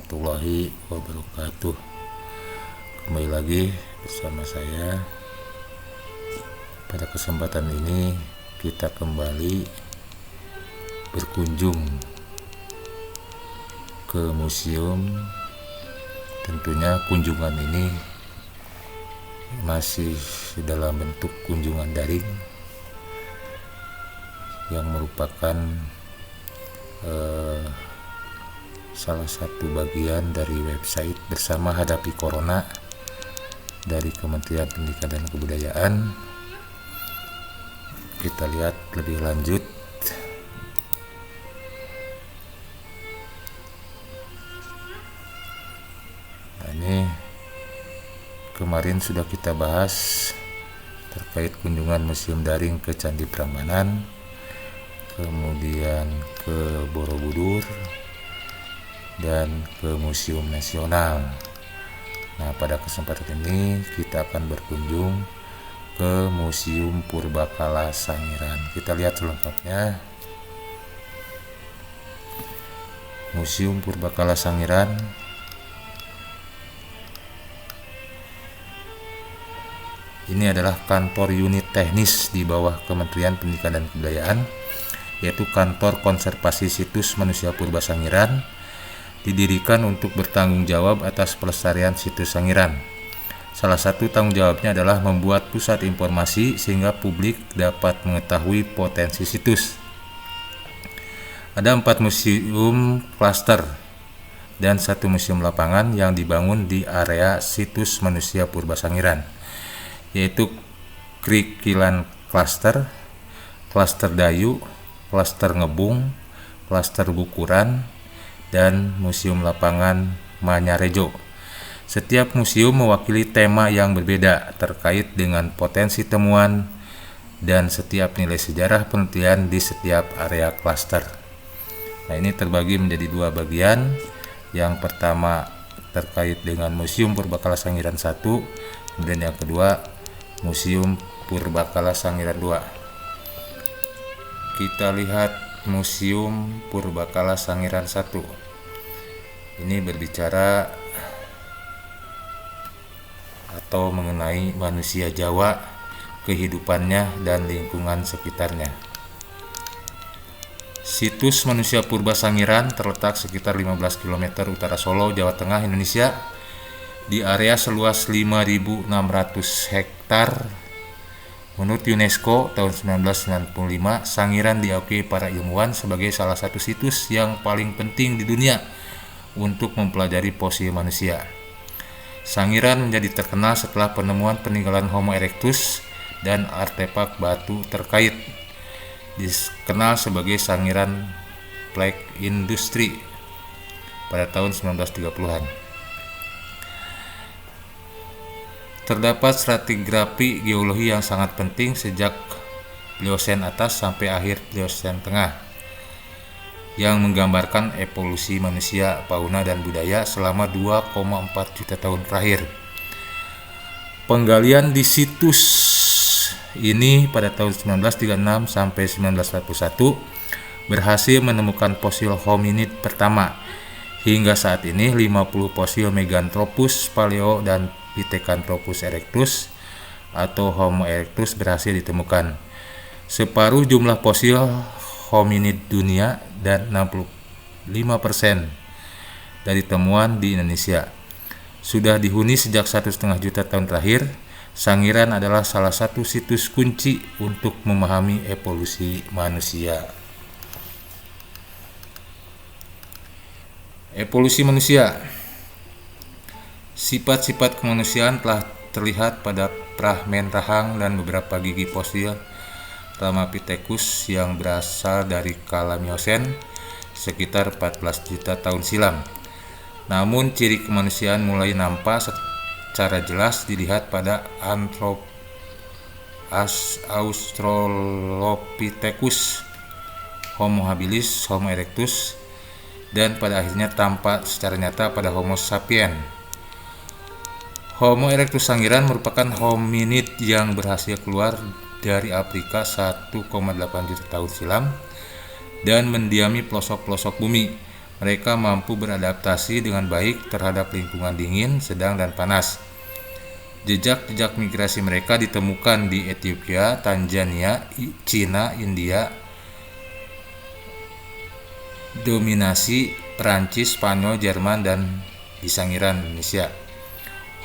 warahmatullahi wabarakatuh. Kembali lagi bersama saya. Pada kesempatan ini kita kembali berkunjung ke museum. Tentunya kunjungan ini masih dalam bentuk kunjungan daring yang merupakan salah satu bagian dari website Bersama Hadapi Corona dari Kementerian Pendidikan dan Kebudayaan. Kita lihat lebih lanjut. Nah, ini kemarin sudah kita bahas terkait kunjungan museum daring ke Candi Prambanan, kemudian ke Borobudur, dan ke Museum Nasional. Nah, pada kesempatan ini kita akan berkunjung ke Museum Purbakala Sangiran. Kita lihat selengkapnya. Museum Purbakala Sangiran ini adalah kantor unit teknis di bawah Kementerian Pendidikan dan Kebudayaan, yaitu Kantor Konservasi Situs Manusia Purba Sangiran, didirikan untuk bertanggung jawab atas pelestarian situs Sangiran. Salah satu tanggung jawabnya adalah membuat pusat informasi sehingga publik dapat mengetahui potensi situs. Ada 4 museum klaster dan 1 museum lapangan yang dibangun di area situs Manusia Purba Sangiran, yaitu Krikilan Klaster, Klaster Dayu, Klaster Ngebung, Klaster Bukuran, dan Museum Lapangan Manyarejo. Setiap museum mewakili tema yang berbeda terkait dengan potensi temuan dan setiap nilai sejarah penelitian di setiap area klaster. Nah, ini terbagi menjadi 2 bagian. Yang pertama terkait dengan Museum Purbakala Sangiran 1, kemudian yang kedua Museum Purbakala Sangiran 2. Kita lihat Museum Purbakala Sangiran 1. Ini berbicara atau mengenai manusia Jawa, kehidupannya dan lingkungan sekitarnya. Situs Manusia Purba Sangiran terletak sekitar 15 km utara Solo, Jawa Tengah, Indonesia, di area seluas 5.600 hektar. Menurut UNESCO tahun 1995, Sangiran diakui para ilmuwan sebagai salah satu situs yang paling penting di dunia untuk mempelajari fosil manusia. Sangiran menjadi terkenal setelah penemuan peninggalan Homo erectus dan artefak batu terkait. Dikenal sebagai Sangiran Plague Industry pada tahun 1930-an. Terdapat stratigrafi geologi yang sangat penting sejak Pliocene atas sampai akhir Pliocene tengah, yang menggambarkan evolusi manusia, fauna, dan budaya selama 2,4 juta tahun terakhir. Penggalian di situs ini pada tahun 1936 sampai 1941 berhasil menemukan fosil hominid pertama. Hingga saat ini 50 fosil Meganthropus paleo dan Pithecanthropus erectus atau Homo erectus berhasil ditemukan. Separuh jumlah fosil hominid dunia dan 65% dari temuan di Indonesia sudah dihuni sejak 1,5 juta tahun terakhir. Sangiran adalah salah satu situs kunci untuk memahami evolusi manusia. Evolusi manusia. Sifat-sifat kemanusiaan telah terlihat pada fragmen rahang dan beberapa gigi fosil Ramapithecus yang berasal dari kala Miocene sekitar 14 juta tahun silam. Namun ciri kemanusiaan mulai nampak secara jelas dilihat pada Australopithecus, Homo habilis, Homo erectus, dan pada akhirnya tampak secara nyata pada Homo sapiens. Homo erectus Sangiran merupakan hominid yang berhasil keluar dari Afrika 1,8 juta tahun silam dan mendiami pelosok-pelosok bumi. Mereka mampu beradaptasi dengan baik terhadap lingkungan dingin, sedang, dan panas. Jejak-jejak migrasi mereka ditemukan di Ethiopia, Tanzania, Cina, India, dominasi Perancis, Spanyol, Jerman, dan di Sangiran, Indonesia.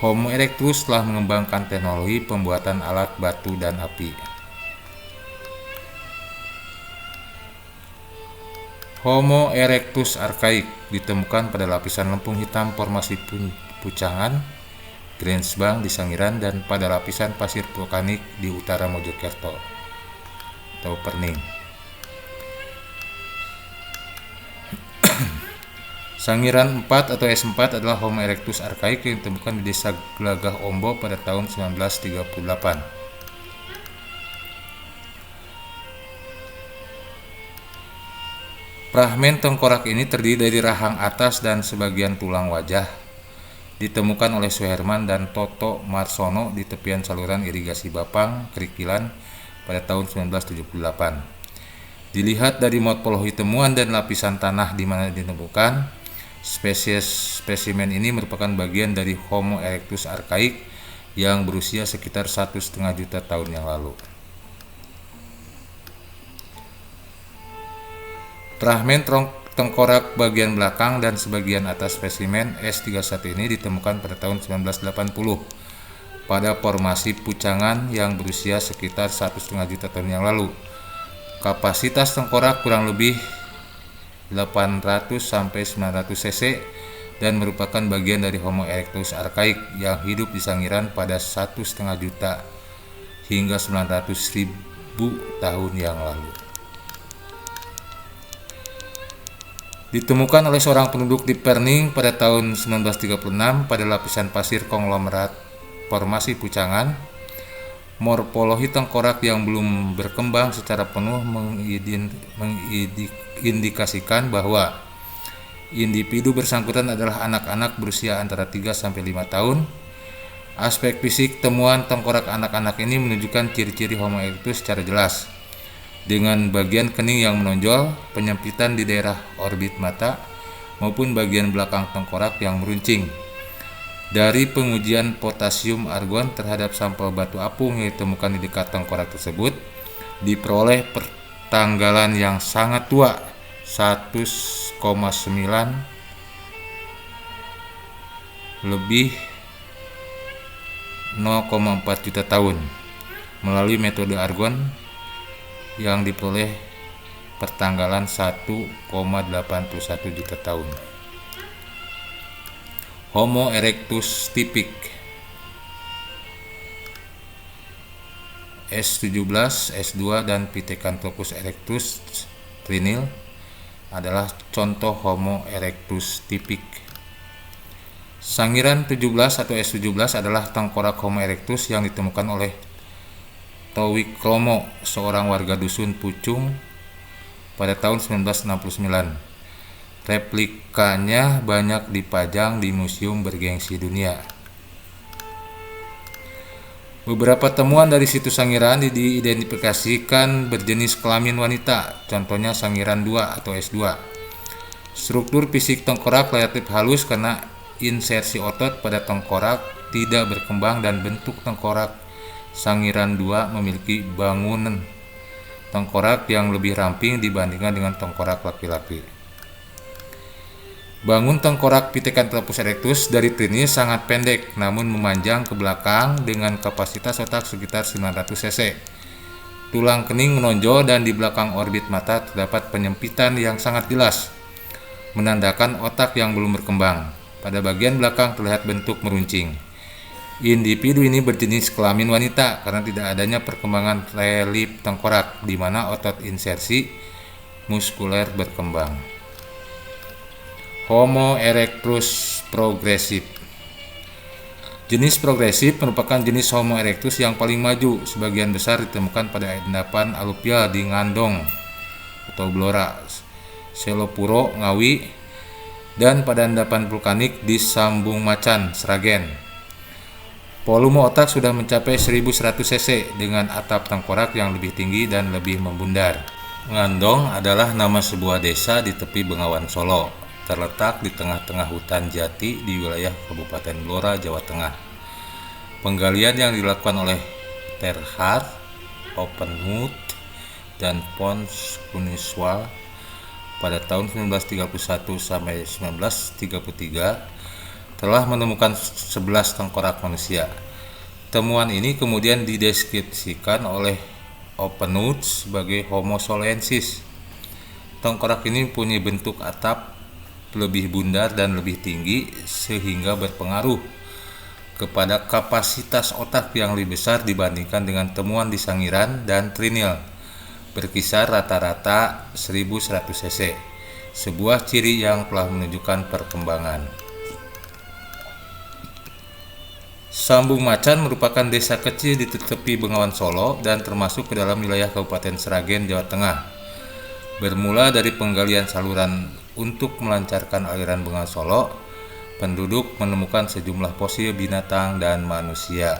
Homo erectus telah mengembangkan teknologi pembuatan alat batu dan api. Homo erectus archaik ditemukan pada lapisan lempung hitam formasi Pucangan, Grensbang di Sangiran, dan pada lapisan pasir vulkanik di utara Mojokerto atau Perning. Sangiran 4 atau S4 adalah Homo erectus archaik yang ditemukan di desa Glagah Ombo pada tahun 1938. Fragmen tengkorak ini terdiri dari rahang atas dan sebagian tulang wajah. Ditemukan oleh Suherman dan Toto Marsono di tepian saluran irigasi Bapang, Kerikilan pada tahun 1978. Dilihat dari morfologi temuan dan lapisan tanah di mana ditemukan, spesimen ini merupakan bagian dari Homo erectus archaik yang berusia sekitar 1,5 juta tahun yang lalu. Fragmen tengkorak bagian belakang dan sebagian atas spesimen S31 ini ditemukan pada tahun 1980 pada formasi Pucangan yang berusia sekitar 1,5 juta tahun yang lalu. Kapasitas tengkorak kurang lebih 800 sampai 900 cc dan merupakan bagian dari Homo erectus archaik yang hidup di Sangiran pada 1,5 juta hingga 900.000 tahun yang lalu. Ditemukan oleh seorang penduduk di Perning pada tahun 1936 pada lapisan pasir konglomerat formasi Pucangan. Morfologi tengkorak yang belum berkembang secara penuh mengindikasikan bahwa individu bersangkutan adalah anak-anak berusia antara 3 sampai 5 tahun. Aspek fisik temuan tengkorak anak-anak ini menunjukkan ciri-ciri Homo erectus secara jelas, dengan bagian kening yang menonjol, penyempitan di daerah orbit mata, maupun bagian belakang tengkorak yang meruncing. Dari pengujian potasium argon terhadap sampel batu apung yang ditemukan di dekat tengkorak tersebut, diperoleh pertanggalan yang sangat tua, 1,9 lebih 0,4 juta tahun melalui metode argon yang diperoleh pertanggalan 1,81 juta tahun. Homo erectus tipik S17, S2, dan Pithecanthropus erectus trinil adalah contoh Homo erectus tipik. Sangiran 17 atau S17 adalah tengkorak Homo erectus yang ditemukan oleh Towikromo, seorang warga dusun Pucung, pada tahun 1969. Replikanya banyak dipajang di museum bergengsi dunia. Beberapa temuan dari situs Sangiran diidentifikasikan berjenis kelamin wanita, contohnya Sangiran 2 atau S2. Struktur fisik tengkorak relatif halus karena insersi otot pada tengkorak tidak berkembang dan bentuk tengkorak Sangiran 2 memiliki bangunan tengkorak yang lebih ramping dibandingkan dengan tengkorak laki-laki. Bangun tengkorak Pithecanthropus erectus dari trinil sangat pendek namun memanjang ke belakang dengan kapasitas otak sekitar 900 cc. Tulang kening menonjol dan di belakang orbit mata terdapat penyempitan yang sangat jelas, menandakan otak yang belum berkembang. Pada bagian belakang terlihat bentuk meruncing. Individu ini berjenis kelamin wanita karena tidak adanya perkembangan relief tengkorak di mana otot insersi muskuler berkembang. Homo erectus progresif. Jenis progresif merupakan jenis Homo erectus yang paling maju. Sebagian besar ditemukan pada endapan aluvial di Ngandong atau Blora, Selopuro, Ngawi, dan pada endapan vulkanik di Sambung Macan, Sragen. Volume otak sudah mencapai 1100 cc dengan atap tengkorak yang lebih tinggi dan lebih membundar. Ngandong adalah nama sebuah desa di tepi Bengawan Solo, terletak di tengah-tengah hutan jati di wilayah Kabupaten Blora, Jawa Tengah. Penggalian yang dilakukan oleh Terhar, Oppenmuth, dan Pons Kuniswal pada tahun 1931 sampai 1933 telah menemukan 11 tengkorak manusia. Temuan ini kemudian dideskripsikan oleh Oppenmuth sebagai Homo solensis. Tengkorak ini punya bentuk atap lebih bundar dan lebih tinggi sehingga berpengaruh kepada kapasitas otak yang lebih besar dibandingkan dengan temuan di Sangiran dan Trinil, berkisar rata-rata 1100 cc, sebuah ciri yang telah menunjukkan perkembangan. Sambung Macan merupakan desa kecil di tepi Bengawan Solo dan termasuk ke dalam wilayah Kabupaten Sragen, Jawa Tengah. Bermula dari penggalian saluran untuk melancarkan aliran Bengawan Solo, penduduk menemukan sejumlah fosil binatang dan manusia.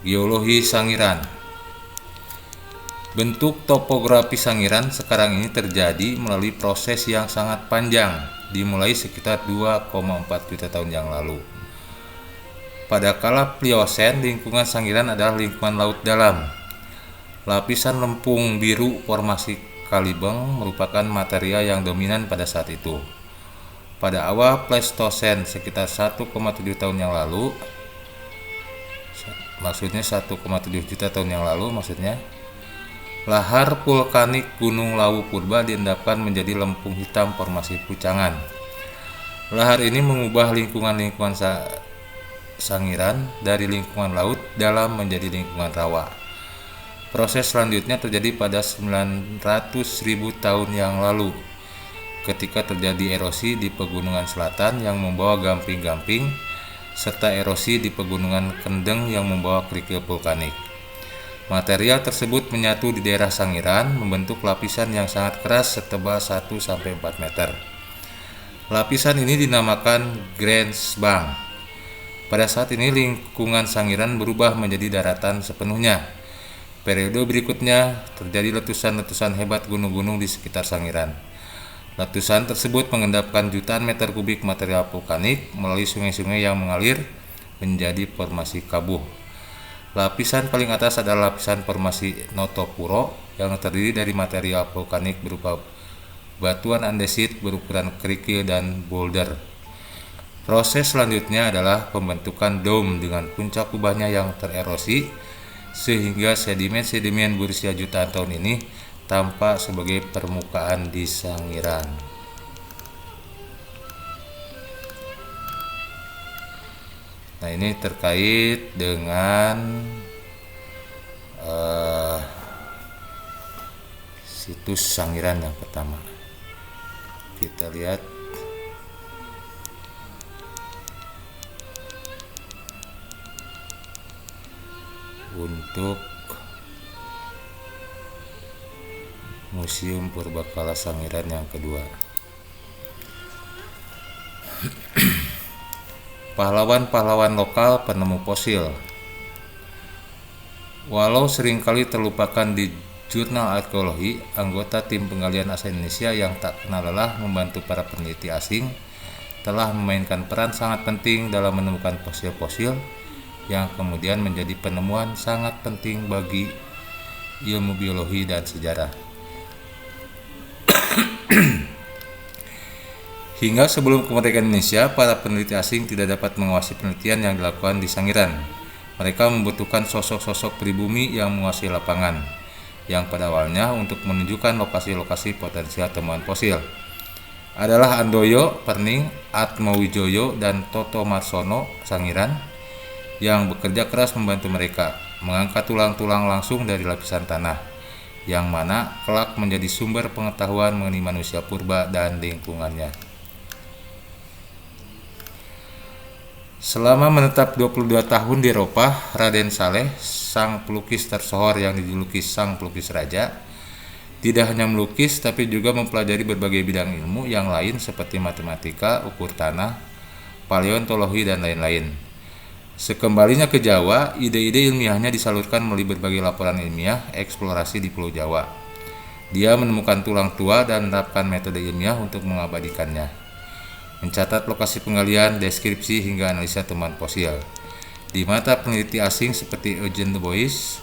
Geologi Sangiran. Bentuk topografi Sangiran sekarang ini terjadi melalui proses yang sangat panjang, dimulai sekitar 2,4 juta tahun yang lalu. Pada kala Pliosen, lingkungan Sangiran adalah lingkungan laut dalam. Lapisan lempung biru formasi Kalibeng merupakan material yang dominan pada saat itu. Pada awal Pleistosen sekitar 1,7 tahun yang lalu, maksudnya 1,7 juta tahun yang lalu, lahar vulkanik Gunung Lawu Purba diendapkan menjadi lempung hitam formasi Pucangan. Lahar ini mengubah lingkungan Sangiran dari lingkungan laut dalam menjadi lingkungan rawa. Proses selanjutnya terjadi pada 900.000 tahun yang lalu, ketika terjadi erosi di pegunungan selatan yang membawa gamping-gamping, serta erosi di pegunungan Kendeng yang membawa kerikil vulkanik. Material tersebut menyatu di daerah Sangiran, membentuk lapisan yang sangat keras setebal 1-4 meter. Lapisan ini dinamakan Grenzbank. Pada saat ini lingkungan Sangiran berubah menjadi daratan sepenuhnya. Periode berikutnya terjadi letusan-letusan hebat gunung-gunung di sekitar Sangiran. Letusan tersebut mengendapkan jutaan meter kubik material vulkanik melalui sungai-sungai yang mengalir menjadi formasi Kabuh. Lapisan paling atas adalah lapisan formasi Notopuro yang terdiri dari material vulkanik berupa batuan andesit berukuran kerikil dan boulder. Proses selanjutnya adalah pembentukan dom dengan puncak kubahnya yang tererosi, sehingga sedimen-sedimen berusia jutaan tahun ini tampak sebagai permukaan di Sangiran. Nah, ini terkait dengan situs Sangiran yang pertama. Kita lihat untuk Museum Purbakala Sangiran yang kedua. Pahlawan-pahlawan lokal penemu fosil. Walau seringkali terlupakan di jurnal arkeologi, anggota tim penggalian asal Indonesia yang tak kenal lelah membantu para peneliti asing telah memainkan peran sangat penting dalam menemukan fosil-fosil yang kemudian menjadi penemuan sangat penting bagi ilmu biologi dan sejarah. Hingga sebelum kemerdekaan Indonesia, para peneliti asing tidak dapat mengawasi penelitian yang dilakukan di Sangiran. Mereka membutuhkan sosok-sosok pribumi yang menguasai lapangan, yang pada awalnya untuk menunjukkan lokasi-lokasi potensial temuan fosil adalah Andoyo, Perning, Atmowijoyo, dan Toto Marsono Sangiran, yang bekerja keras membantu mereka mengangkat tulang-tulang langsung dari lapisan tanah, yang mana kelak menjadi sumber pengetahuan mengenai manusia purba dan lingkungannya. Selama menetap 22 tahun di Eropa, Raden Saleh, sang pelukis tersohor yang dijuluki sang pelukis raja, tidak hanya melukis tapi juga mempelajari berbagai bidang ilmu yang lain seperti matematika, ukur tanah, paleontologi, dan lain-lain. Sekembalinya ke Jawa, ide-ide ilmiahnya disalurkan melalui berbagai laporan ilmiah eksplorasi di Pulau Jawa. Dia menemukan tulang tua dan menerapkan metode ilmiah untuk mengabadikannya, mencatat lokasi penggalian, deskripsi, hingga analisa temuan fosil. Di mata peneliti asing seperti Eugene Du Bois,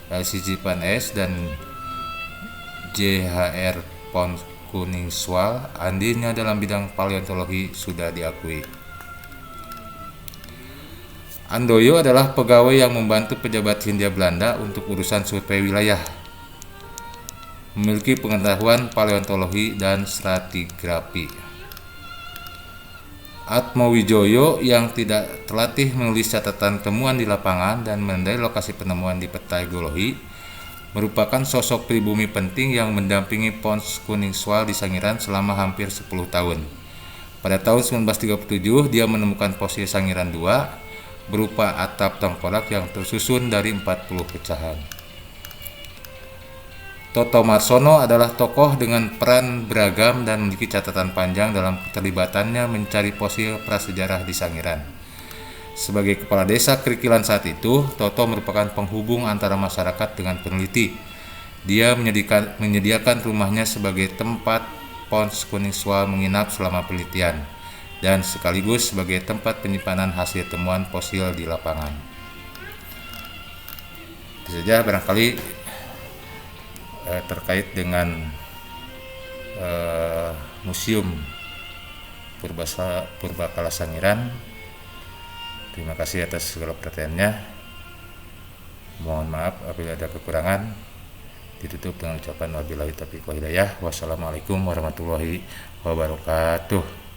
LCG Van S, dan J.H.R. von Koningswald, andilnya dalam bidang paleontologi sudah diakui. Andoyo adalah pegawai yang membantu pejabat Hindia Belanda untuk urusan survei wilayah. Memiliki pengetahuan paleontologi dan stratigrafi. Atmowijoyo yang tidak terlatih menulis catatan temuan di lapangan dan menandai lokasi penemuan di peta geologi merupakan sosok pribumi penting yang mendampingi Pons Koningswald di Sangiran selama hampir 10 tahun. Pada tahun 1937 dia menemukan fosil Sangiran II berupa atap tengkorak yang tersusun dari 40 pecahan. Toto Marsono adalah tokoh dengan peran beragam dan memiliki catatan panjang dalam keterlibatannya mencari fosil prasejarah di Sangiran. Sebagai kepala desa Krikilan saat itu, Toto merupakan penghubung antara masyarakat dengan peneliti. Dia menyediakan rumahnya sebagai tempat Pons Koningswald menginap selama penelitian, dan sekaligus sebagai tempat penyimpanan hasil temuan fosil di lapangan. Itu saja barangkali terkait dengan Museum Purbakala Sangiran. Terima kasih atas segala perhatiannya. Mohon maaf apabila ada kekurangan. Ditutup dengan ucapan wabillahi taufiq wal hidayah. Wassalamualaikum warahmatullahi wabarakatuh.